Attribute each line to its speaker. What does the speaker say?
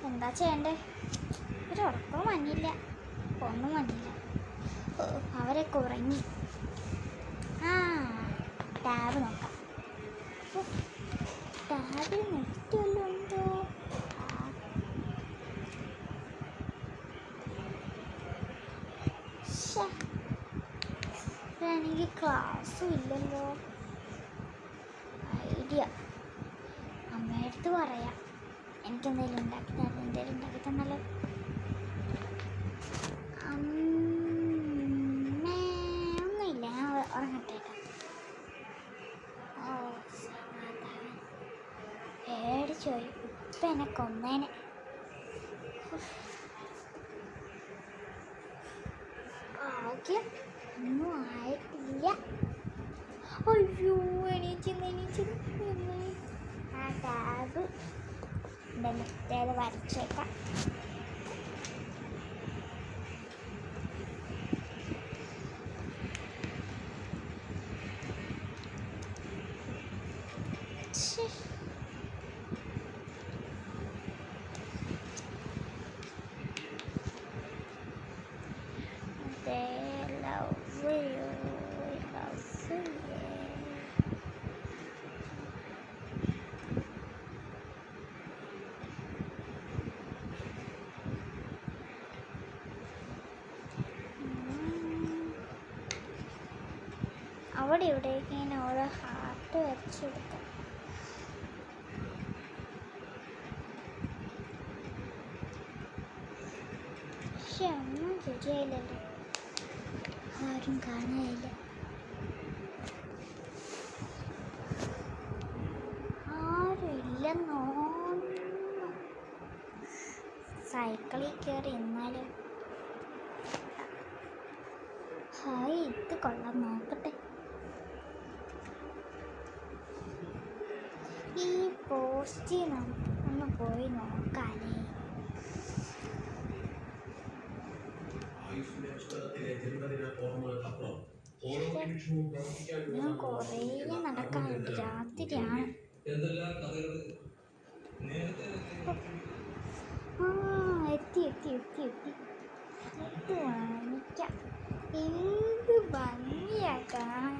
Speaker 1: എന്താ ചെയ്യണ്ടേ? ഒരു ഉറക്കവും വന്നില്ല, ഒന്നും വന്നില്ല. അവരൊക്കെ ഉറങ്ങി. ടാബ് നോക്കാം. ടാബിൽ നെറ്റല്ലോ ഉണ്ടോ? എനിക്ക് ക്ലാസ്സും ഇല്ലല്ലോ. ഐഡിയ, അമ്മയടുത്ത് പറയാം. എനിക്കെന്തെങ്കിലും ഉണ്ടാക്കി തന്നാലോ? ഒന്നുമില്ല, ഞാൻ ഉറങ്ങട്ടെ. പേടിച്ചോയി, ഇപ്പം എന്നെ കൊന്നേനെ. ആദ്യം ഒന്നും ആയിട്ടില്ല. അയ്യോ, എണീച്ചു. ആ ടാബ് എൻ്റെ നെറ്റേത് വരച്ചേക്കാം. അവിടെ ഇവിടേക്ക് ഇങ്ങനെ ഓരോ ഹാർട്ട് വരച്ചു കൊടുക്കാം. പക്ഷെ ഒന്നും ശരിയായില്ലല്ലോ, ആരും കാണാനില്ല. ആരും ഇല്ലെന്നോ. സൈക്കിളിൽ കയറി എന്നാലും ഹായ്, ഇത് കൊള്ളാം, നോക്കട്ടെ. ഈ പോസ്റ്റ് ഒന്ന് പോയി നോക്കാനേ. ഞാൻ കുറേ നടക്കാനുണ്ട്, രാത്രിയാണ്. എത്തി. ഇത് വാങ്ങിക്കാം. എന്ത് ഭംഗിയാ കാണാൻ.